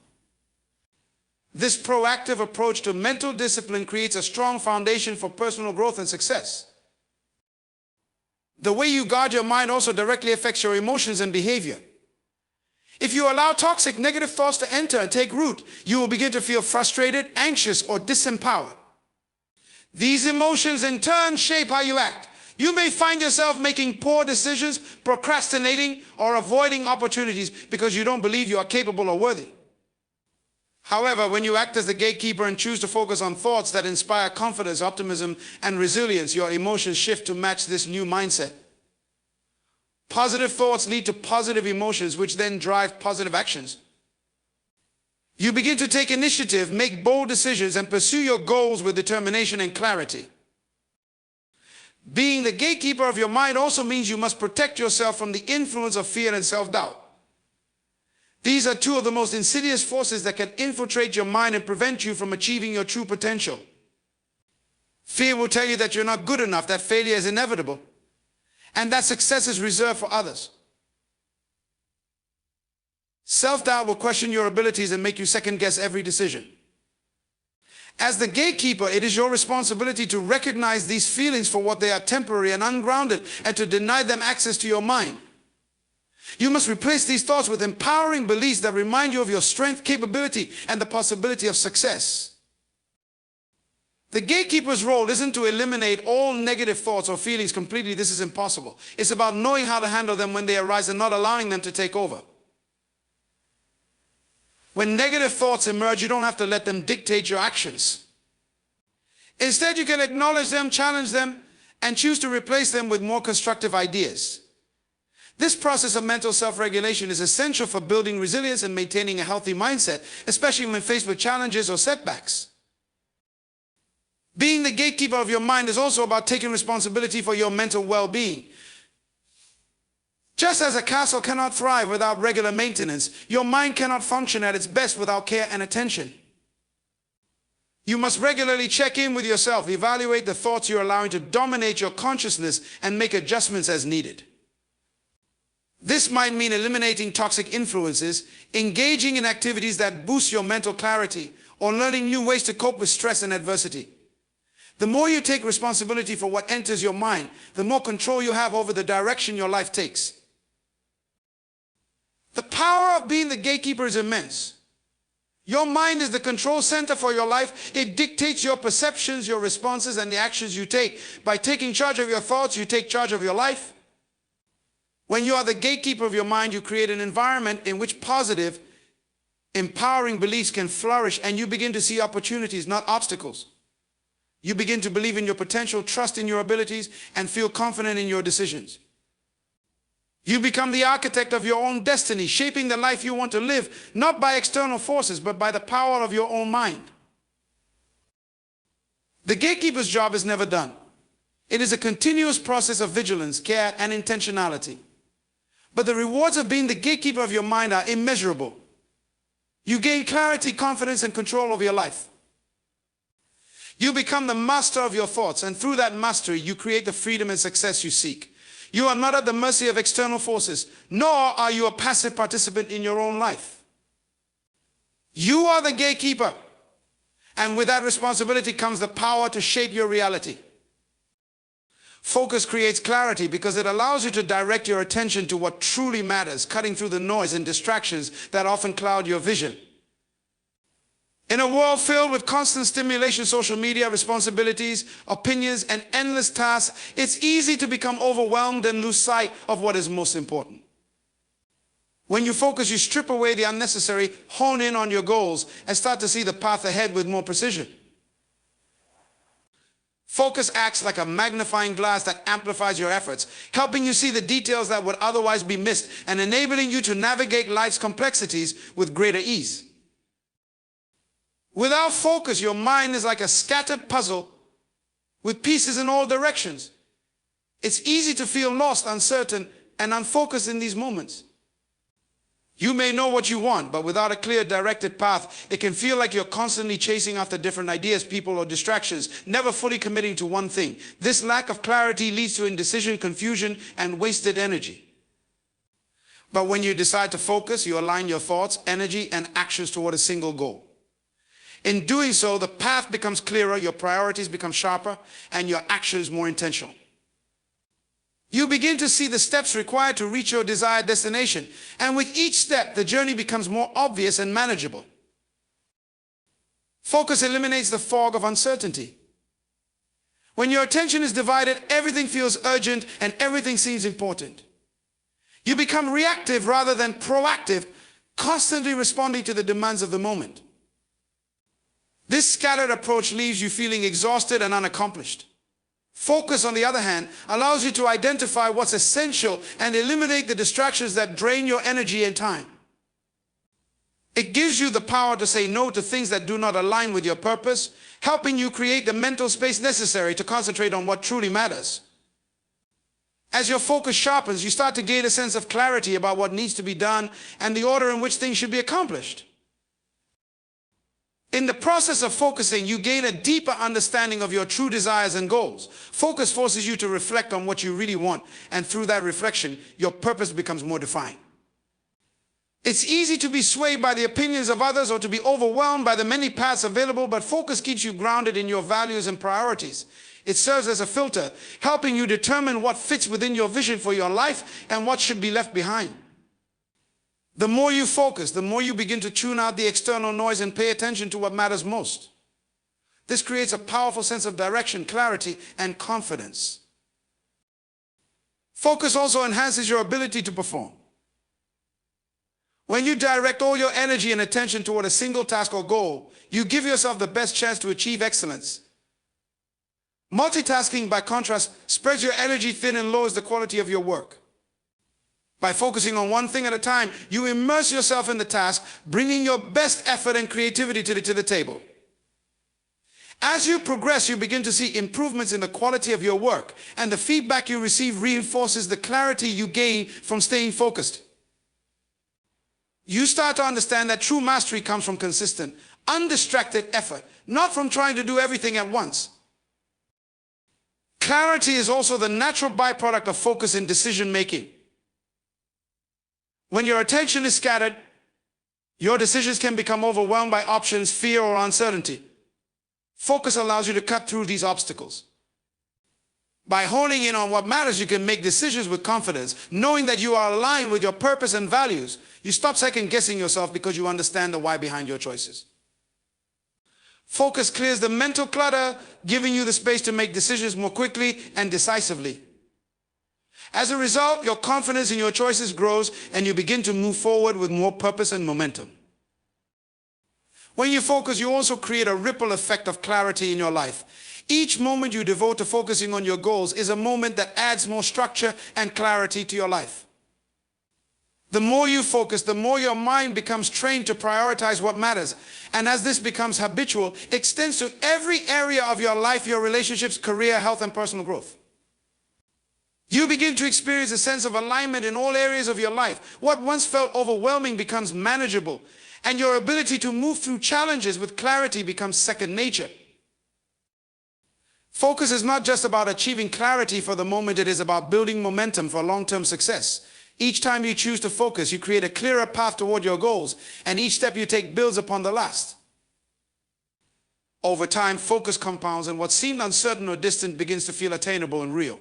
This proactive approach to mental discipline creates a strong foundation for personal growth and success. The way you guard your mind also directly affects your emotions and behavior. If you allow toxic, negative thoughts to enter and take root, you will begin to feel frustrated, anxious, or disempowered. These emotions in turn shape how you act. You may find yourself making poor decisions, procrastinating, or avoiding opportunities because you don't believe you are capable or worthy. However, when you act as the gatekeeper and choose to focus on thoughts that inspire confidence, optimism, and resilience, your emotions shift to match this new mindset. Positive thoughts lead to positive emotions, which then drive positive actions. You begin to take initiative, make bold decisions, and pursue your goals with determination and clarity. Being the gatekeeper of your mind also means you must protect yourself from the influence of fear and self-doubt. These are two of the most insidious forces that can infiltrate your mind and prevent you from achieving your true potential. Fear will tell you that you're not good enough, that failure is inevitable, and that success is reserved for others. Self-doubt will question your abilities and make you second-guess every decision. As the gatekeeper, it is your responsibility to recognize these feelings for what they are, temporary and ungrounded, and to deny them access to your mind. You must replace these thoughts with empowering beliefs that remind you of your strength, capability, and the possibility of success. The gatekeeper's role isn't to eliminate all negative thoughts or feelings completely. This is impossible. It's about knowing how to handle them when they arise and not allowing them to take over. When negative thoughts emerge, you don't have to let them dictate your actions. Instead, you can acknowledge them, challenge them, and choose to replace them with more constructive ideas. This process of mental self-regulation is essential for building resilience and maintaining a healthy mindset, especially when faced with challenges or setbacks. Being the gatekeeper of your mind is also about taking responsibility for your mental well-being. Just as a castle cannot thrive without regular maintenance, your mind cannot function at its best without care and attention. You must regularly check in with yourself, evaluate the thoughts you're allowing to dominate your consciousness, and make adjustments as needed. This might mean eliminating toxic influences, engaging in activities that boost your mental clarity, or learning new ways to cope with stress and adversity. The more you take responsibility for what enters your mind, the more control you have over the direction your life takes. The power of being the gatekeeper is immense. Your mind is the control center for your life. It dictates your perceptions, your responses, and the actions you take. By taking charge of your thoughts, you take charge of your life. When you are the gatekeeper of your mind, you create an environment in which positive, empowering beliefs can flourish, and you begin to see opportunities, not obstacles. You begin to believe in your potential, trust in your abilities, and feel confident in your decisions. You become the architect of your own destiny, shaping the life you want to live, not by external forces, but by the power of your own mind. The gatekeeper's job is never done. It is a continuous process of vigilance, care, and intentionality. But the rewards of being the gatekeeper of your mind are immeasurable. You gain clarity, confidence, and control over your life. You become the master of your thoughts, and through that mastery, you create the freedom and success you seek. You are not at the mercy of external forces, nor are you a passive participant in your own life. You are the gatekeeper, and with that responsibility comes the power to shape your reality. Focus creates clarity because it allows you to direct your attention to what truly matters, cutting through the noise and distractions that often cloud your vision. In a world filled with constant stimulation, social media, responsibilities, opinions, and endless tasks, it's easy to become overwhelmed and lose sight of what is most important. When you focus, you strip away the unnecessary, hone in on your goals, and start to see the path ahead with more precision. Focus acts like a magnifying glass that amplifies your efforts, helping you see the details that would otherwise be missed and enabling you to navigate life's complexities with greater ease. Without focus, your mind is like a scattered puzzle with pieces in all directions. It's easy to feel lost, uncertain, and unfocused in these moments. You may know what you want, but without a clear, directed path, it can feel like you're constantly chasing after different ideas, people, or distractions, never fully committing to one thing. This lack of clarity leads to indecision, confusion, and wasted energy. But when you decide to focus, you align your thoughts, energy, and actions toward a single goal. In doing so, the path becomes clearer, your priorities become sharper, and your actions more intentional. You begin to see the steps required to reach your desired destination, and with each step, the journey becomes more obvious and manageable. Focus eliminates the fog of uncertainty. When your attention is divided, everything feels urgent and everything seems important. You become reactive rather than proactive, constantly responding to the demands of the moment. This scattered approach leaves you feeling exhausted and unaccomplished. Focus, on the other hand, allows you to identify what's essential and eliminate the distractions that drain your energy and time. It gives you the power to say no to things that do not align with your purpose, helping you create the mental space necessary to concentrate on what truly matters. As your focus sharpens, you start to gain a sense of clarity about what needs to be done and the order in which things should be accomplished. In the process of focusing, you gain a deeper understanding of your true desires and goals. Focus forces you to reflect on what you really want, and through that reflection, your purpose becomes more defined. It's easy to be swayed by the opinions of others or to be overwhelmed by the many paths available, but focus keeps you grounded in your values and priorities. It serves as a filter, helping you determine what fits within your vision for your life and what should be left behind. The more you focus, the more you begin to tune out the external noise and pay attention to what matters most. This creates a powerful sense of direction, clarity, and confidence. Focus also enhances your ability to perform. When you direct all your energy and attention toward a single task or goal, you give yourself the best chance to achieve excellence. Multitasking, by contrast, spreads your energy thin and lowers the quality of your work. By focusing on one thing at a time, you immerse yourself in the task, bringing your best effort and creativity to the table. As you progress, you begin to see improvements in the quality of your work, and the feedback you receive reinforces the clarity you gain from staying focused. You start to understand that true mastery comes from consistent, undistracted effort, not from trying to do everything at once. Clarity is also the natural byproduct of focus in decision making. When your attention is scattered, your decisions can become overwhelmed by options, fear, or uncertainty. Focus allows you to cut through these obstacles. By honing in on what matters, you can make decisions with confidence, knowing that you are aligned with your purpose and values. You stop second-guessing yourself because you understand the why behind your choices. Focus clears the mental clutter, giving you the space to make decisions more quickly and decisively. As a result, your confidence in your choices grows, and you begin to move forward with more purpose and momentum. When you focus, you also create a ripple effect of clarity in your life. Each moment you devote to focusing on your goals is a moment that adds more structure and clarity to your life. The more you focus, the more your mind becomes trained to prioritize what matters. And as this becomes habitual, it extends to every area of your life, your relationships, career, health, and personal growth. You begin to experience a sense of alignment in all areas of your life. What once felt overwhelming becomes manageable, and your ability to move through challenges with clarity becomes second nature. Focus is not just about achieving clarity for the moment, it is about building momentum for long-term success. Each time you choose to focus, you create a clearer path toward your goals, and each step you take builds upon the last. Over time, focus compounds, and what seemed uncertain or distant begins to feel attainable and real.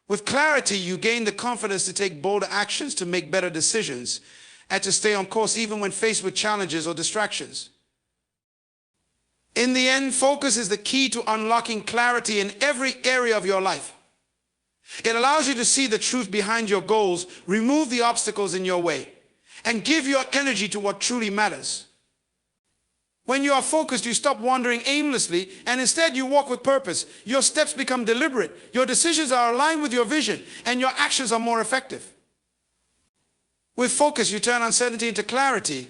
With clarity, you gain the confidence to take bolder actions, to make better decisions, and to stay on course even when faced with challenges or distractions. In the end, focus is the key to unlocking clarity in every area of your life. It allows you to see the truth behind your goals, remove the obstacles in your way, and give your energy to what truly matters. When you are focused, you stop wandering aimlessly, and instead you walk with purpose. Your steps become deliberate, your decisions are aligned with your vision, and your actions are more effective. With focus, you turn uncertainty into clarity,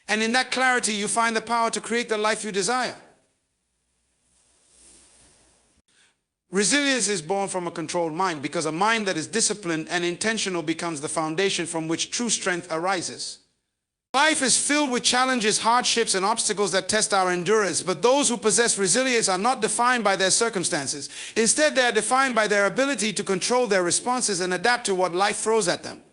and in that clarity, you find the power to create the life you desire. Resilience is born from a controlled mind, because a mind that is disciplined and intentional becomes the foundation from which true strength arises. Life is filled with challenges, hardships, and obstacles that test our endurance, but those who possess resilience are not defined by their circumstances. Instead, they are defined by their ability to control their responses and adapt to what life throws at them.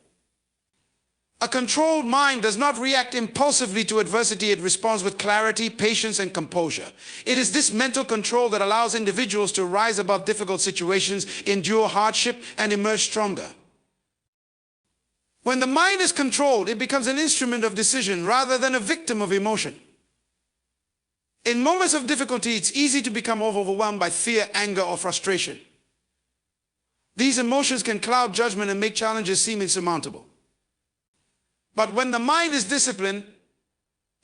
A controlled mind does not react impulsively to adversity. It responds with clarity, patience, and composure. It is this mental control that allows individuals to rise above difficult situations, endure hardship, and emerge stronger. When the mind is controlled, it becomes an instrument of decision rather than a victim of emotion. In moments of difficulty, it's easy to become overwhelmed by fear, anger, or frustration. These emotions can cloud judgment and make challenges seem insurmountable. But when the mind is disciplined,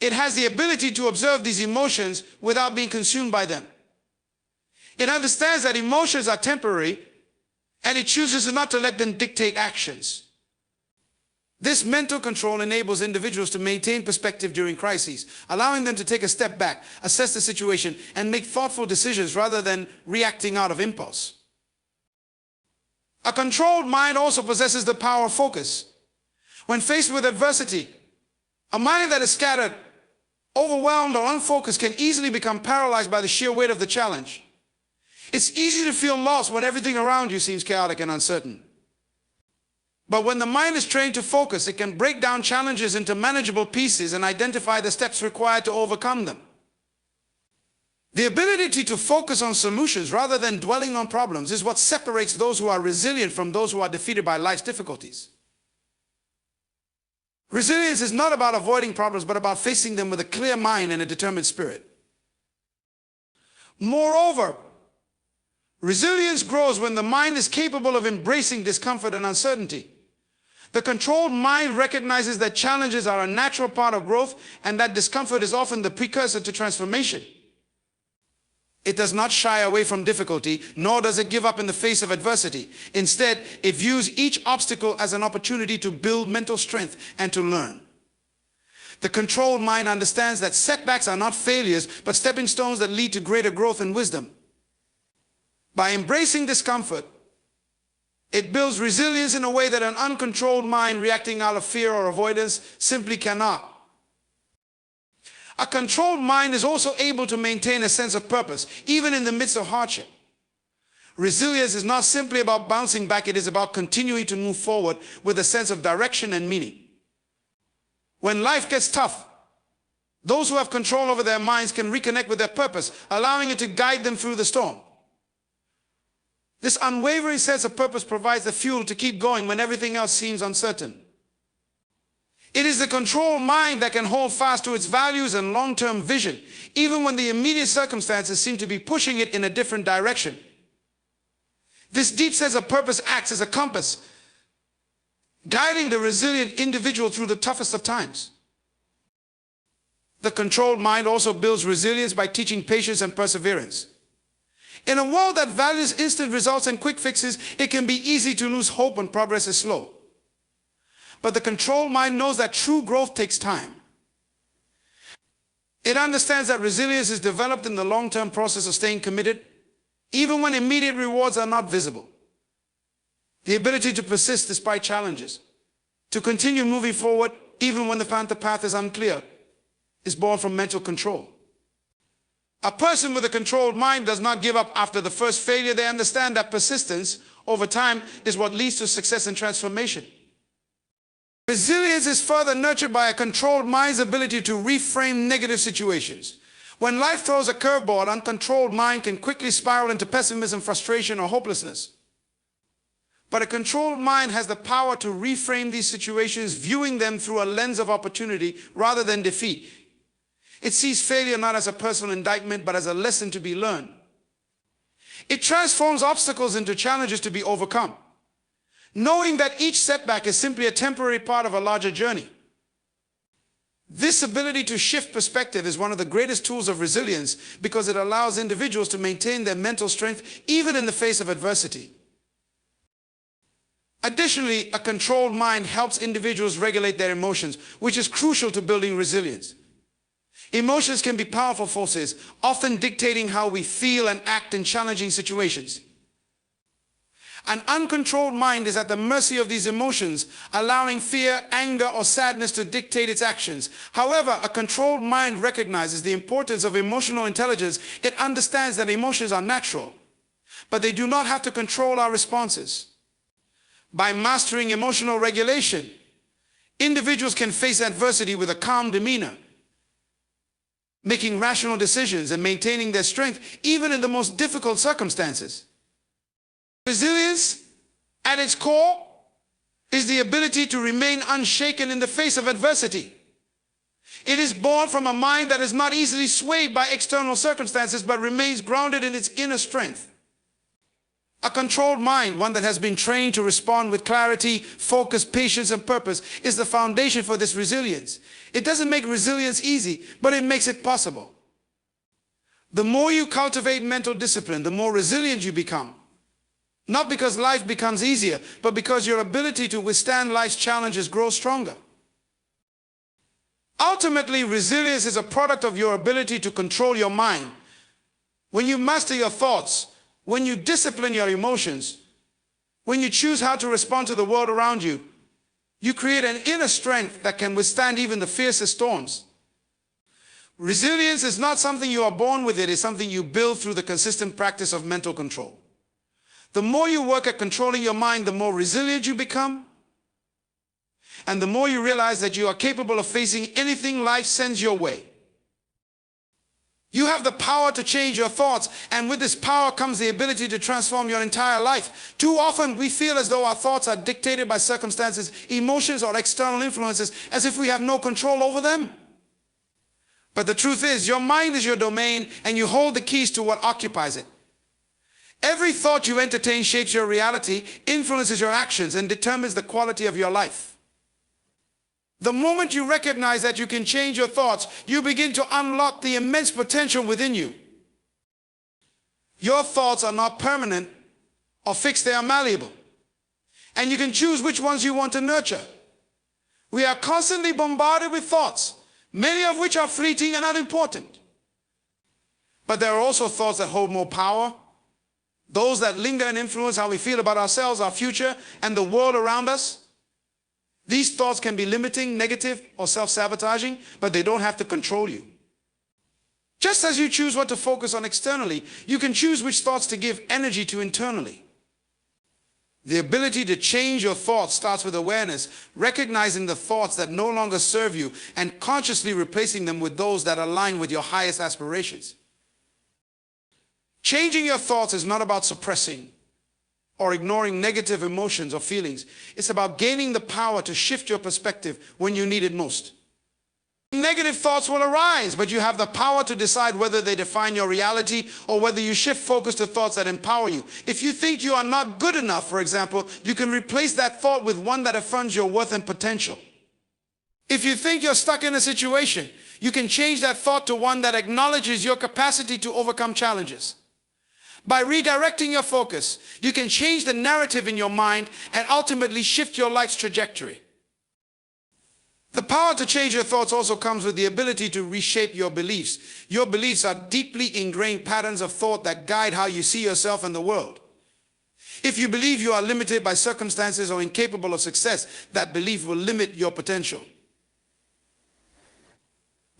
it has the ability to observe these emotions without being consumed by them. It understands that emotions are temporary, and it chooses not to let them dictate actions. This mental control enables individuals to maintain perspective during crises, allowing them to take a step back, assess the situation, and make thoughtful decisions rather than reacting out of impulse. A controlled mind also possesses the power of focus. When faced with adversity, a mind that is scattered, overwhelmed, or unfocused can easily become paralyzed by the sheer weight of the challenge. It's easy to feel lost when everything around you seems chaotic and uncertain. But when the mind is trained to focus, it can break down challenges into manageable pieces and identify the steps required to overcome them. The ability to focus on solutions rather than dwelling on problems is what separates those who are resilient from those who are defeated by life's difficulties. Resilience is not about avoiding problems, but about facing them with a clear mind and a determined spirit. Moreover, resilience grows when the mind is capable of embracing discomfort and uncertainty. The controlled mind recognizes that challenges are a natural part of growth and that discomfort is often the precursor to transformation. It does not shy away from difficulty, nor does it give up in the face of adversity. Instead, it views each obstacle as an opportunity to build mental strength and to learn. The controlled mind understands that setbacks are not failures, but stepping stones that lead to greater growth and wisdom. By embracing discomfort, it builds resilience in a way that an uncontrolled mind reacting out of fear or avoidance simply cannot. A controlled mind is also able to maintain a sense of purpose, even in the midst of hardship. Resilience is not simply about bouncing back, it is about continuing to move forward with a sense of direction and meaning. When life gets tough, those who have control over their minds can reconnect with their purpose, allowing it to guide them through the storm. This unwavering sense of purpose provides the fuel to keep going when everything else seems uncertain. It is the controlled mind that can hold fast to its values and long-term vision, even when the immediate circumstances seem to be pushing it in a different direction. This deep sense of purpose acts as a compass, guiding the resilient individual through the toughest of times. The controlled mind also builds resilience by teaching patience and perseverance. In a world that values instant results and quick fixes, it can be easy to lose hope when progress is slow. But the controlled mind knows that true growth takes time. It understands that resilience is developed in the long-term process of staying committed, even when immediate rewards are not visible. The ability to persist despite challenges, to continue moving forward even when the path is unclear, is born from mental control. A person with a controlled mind does not give up after the first failure. They understand that persistence over time is what leads to success and transformation. Resilience is further nurtured by a controlled mind's ability to reframe negative situations. When life throws a curveball, an uncontrolled mind can quickly spiral into pessimism, frustration, or hopelessness. But a controlled mind has the power to reframe these situations, viewing them through a lens of opportunity rather than defeat. It sees failure not as a personal indictment, but as a lesson to be learned. It transforms obstacles into challenges to be overcome, knowing that each setback is simply a temporary part of a larger journey. This ability to shift perspective is one of the greatest tools of resilience because it allows individuals to maintain their mental strength even in the face of adversity. Additionally, a controlled mind helps individuals regulate their emotions, which is crucial to building resilience. Emotions can be powerful forces, often dictating how we feel and act in challenging situations. An uncontrolled mind is at the mercy of these emotions, allowing fear, anger, or sadness to dictate its actions. However, a controlled mind recognizes the importance of emotional intelligence. It understands that emotions are natural, but they do not have to control our responses. By mastering emotional regulation, individuals can face adversity with a calm demeanor, making rational decisions and maintaining their strength even in the most difficult circumstances. Resilience, at its core, is the ability to remain unshaken in the face of adversity. It is born from a mind that is not easily swayed by external circumstances but remains grounded in its inner strength. A controlled mind, one that has been trained to respond with clarity, focus, patience, and purpose, is the foundation for this resilience. It doesn't make resilience easy, but it makes it possible. The more you cultivate mental discipline, the more resilient you become. Not because life becomes easier, but because your ability to withstand life's challenges grows stronger. Ultimately, resilience is a product of your ability to control your mind. When you master your thoughts, when you discipline your emotions, when you choose how to respond to the world around you, you create an inner strength that can withstand even the fiercest storms. Resilience is not something you are born with, it is something you build through the consistent practice of mental control. The more you work at controlling your mind, the more resilient you become, And the more you realize that you are capable of facing anything life sends your way. You have the power to change your thoughts, and with this power comes the ability to transform your entire life. Too often we feel as though our thoughts are dictated by circumstances, emotions, or external influences, as if we have no control over them. But the truth is, your mind is your domain, and you hold the keys to what occupies it. Every thought you entertain shapes your reality, influences your actions, and determines the quality of your life. The moment you recognize that you can change your thoughts, you begin to unlock the immense potential within you. Your thoughts are not permanent or fixed, they are malleable. And you can choose which ones you want to nurture. We are constantly bombarded with thoughts, many of which are fleeting and unimportant. But there are also thoughts that hold more power, those that linger and influence how we feel about ourselves, our future, and the world around us. These thoughts can be limiting, negative, or self-sabotaging, but they don't have to control you. Just as you choose what to focus on externally, you can choose which thoughts to give energy to internally. The ability to change your thoughts starts with awareness, recognizing the thoughts that no longer serve you and consciously replacing them with those that align with your highest aspirations. Changing your thoughts is not about suppressing or ignoring negative emotions or feelings. It's about gaining the power to shift your perspective when you need it most. Negative thoughts will arise, but you have the power to decide whether they define your reality or whether you shift focus to thoughts that empower you. If you think you are not good enough, for example, you can replace that thought with one that affirms your worth and potential. If you think you're stuck in a situation, you can change that thought to one that acknowledges your capacity to overcome challenges. By redirecting your focus, you can change the narrative in your mind and ultimately shift your life's trajectory. The power to change your thoughts also comes with the ability to reshape your beliefs. Your beliefs are deeply ingrained patterns of thought that guide how you see yourself and the world. If you believe you are limited by circumstances or incapable of success, that belief will limit your potential.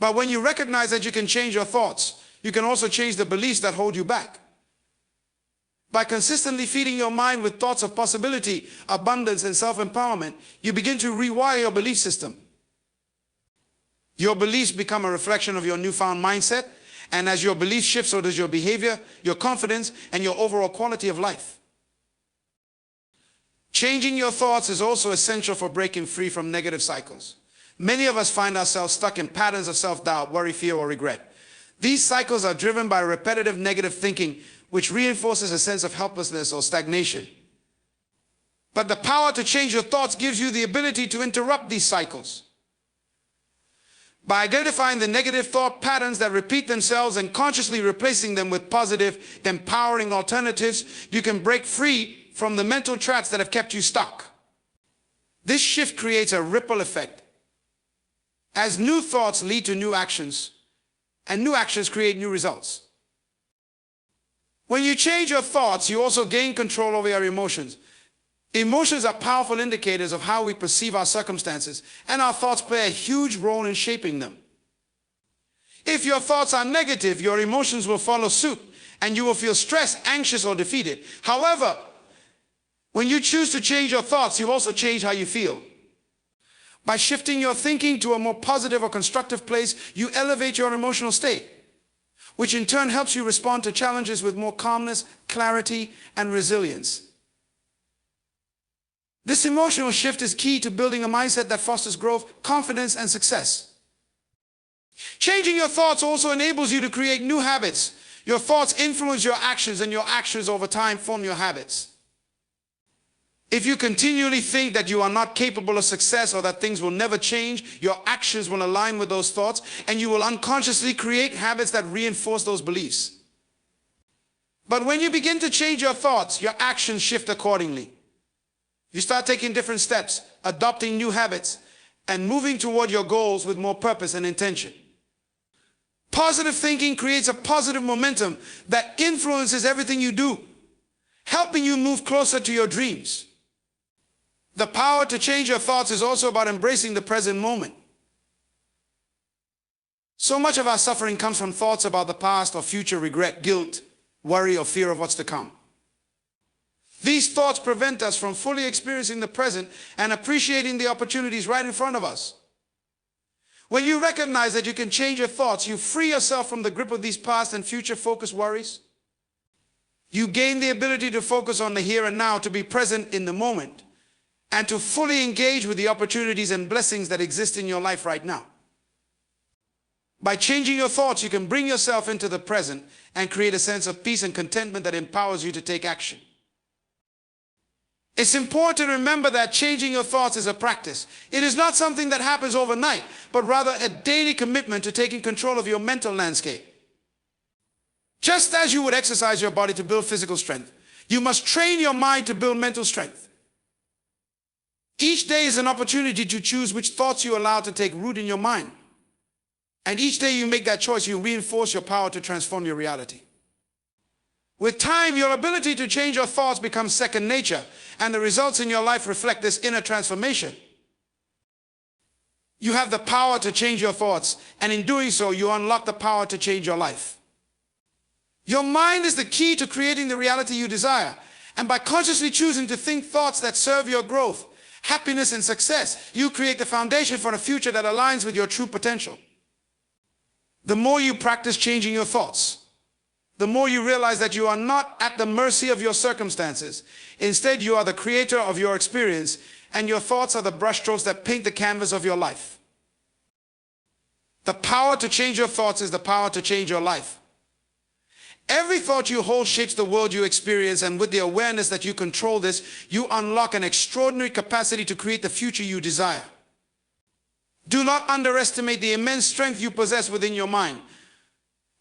But when you recognize that you can change your thoughts, you can also change the beliefs that hold you back. By consistently feeding your mind with thoughts of possibility, abundance, and self-empowerment, you begin to rewire your belief system. Your beliefs become a reflection of your newfound mindset, and as your belief shifts, so does your behavior, your confidence, and your overall quality of life. Changing your thoughts is also essential for breaking free from negative cycles. Many of us find ourselves stuck in patterns of self-doubt, worry, fear, or regret. These cycles are driven by repetitive negative thinking, which reinforces a sense of helplessness or stagnation. But the power to change your thoughts gives you the ability to interrupt these cycles. By identifying the negative thought patterns that repeat themselves and consciously replacing them with positive, empowering alternatives, you can break free from the mental traps that have kept you stuck. This shift creates a ripple effect, as new thoughts lead to new actions, and new actions create new results. When you change your thoughts, you also gain control over your emotions. Emotions are powerful indicators of how we perceive our circumstances, and our thoughts play a huge role in shaping them. If your thoughts are negative, your emotions will follow suit, and you will feel stressed, anxious, or defeated. However, when you choose to change your thoughts, you also change how you feel. By shifting your thinking to a more positive or constructive place, you elevate your emotional state, which in turn helps you respond to challenges with more calmness, clarity, and resilience. This emotional shift is key to building a mindset that fosters growth, confidence, and success. Changing your thoughts also enables you to create new habits. Your thoughts influence your actions, and your actions over time form your habits. If you continually think that you are not capable of success or that things will never change, your actions will align with those thoughts, and you will unconsciously create habits that reinforce those beliefs. But when you begin to change your thoughts, your actions shift accordingly. You start taking different steps, adopting new habits, and moving toward your goals with more purpose and intention. Positive thinking creates a positive momentum that influences everything you do, helping you move closer to your dreams. The power to change your thoughts is also about embracing the present moment. So much of our suffering comes from thoughts about the past or future, regret, guilt, worry, or fear of what's to come. These thoughts prevent us from fully experiencing the present and appreciating the opportunities right in front of us. When you recognize that you can change your thoughts, you free yourself from the grip of these past and future-focused worries. You gain the ability to focus on the here and now, to be present in the moment, and to fully engage with the opportunities and blessings that exist in your life right now. By changing your thoughts, you can bring yourself into the present and create a sense of peace and contentment that empowers you to take action. It's important to remember that changing your thoughts is a practice. It is not something that happens overnight, but rather a daily commitment to taking control of your mental landscape. Just as you would exercise your body to build physical strength, you must train your mind to build mental strength. Each day is an opportunity to choose which thoughts you allow to take root in your mind. And each day you make that choice, you reinforce your power to transform your reality. With time, your ability to change your thoughts becomes second nature, and the results in your life reflect this inner transformation. You have the power to change your thoughts, and in doing so, you unlock the power to change your life. Your mind is the key to creating the reality you desire, and by consciously choosing to think thoughts that serve your growth, happiness, and success, you create the foundation for a future that aligns with your true potential. The more you practice changing your thoughts, the more you realize that you are not at the mercy of your circumstances. Instead, you are the creator of your experience, and your thoughts are the brushstrokes that paint the canvas of your life. The power to change your thoughts is the power to change your life. Every thought you hold shapes the world you experience, and with the awareness that you control this, you unlock an extraordinary capacity to create the future you desire. Do not underestimate the immense strength you possess within your mind.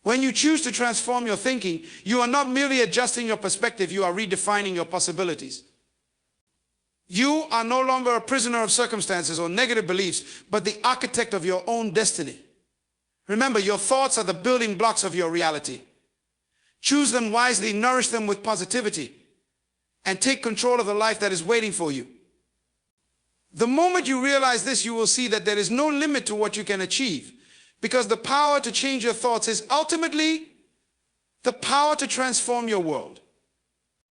When you choose to transform your thinking, you are not merely adjusting your perspective, you are redefining your possibilities. You are no longer a prisoner of circumstances or negative beliefs, but the architect of your own destiny. Remember, your thoughts are the building blocks of your reality. Choose them wisely, nourish them with positivity, and take control of the life that is waiting for you. The moment you realize this, you will see that there is no limit to what you can achieve, because the power to change your thoughts is ultimately the power to transform your world.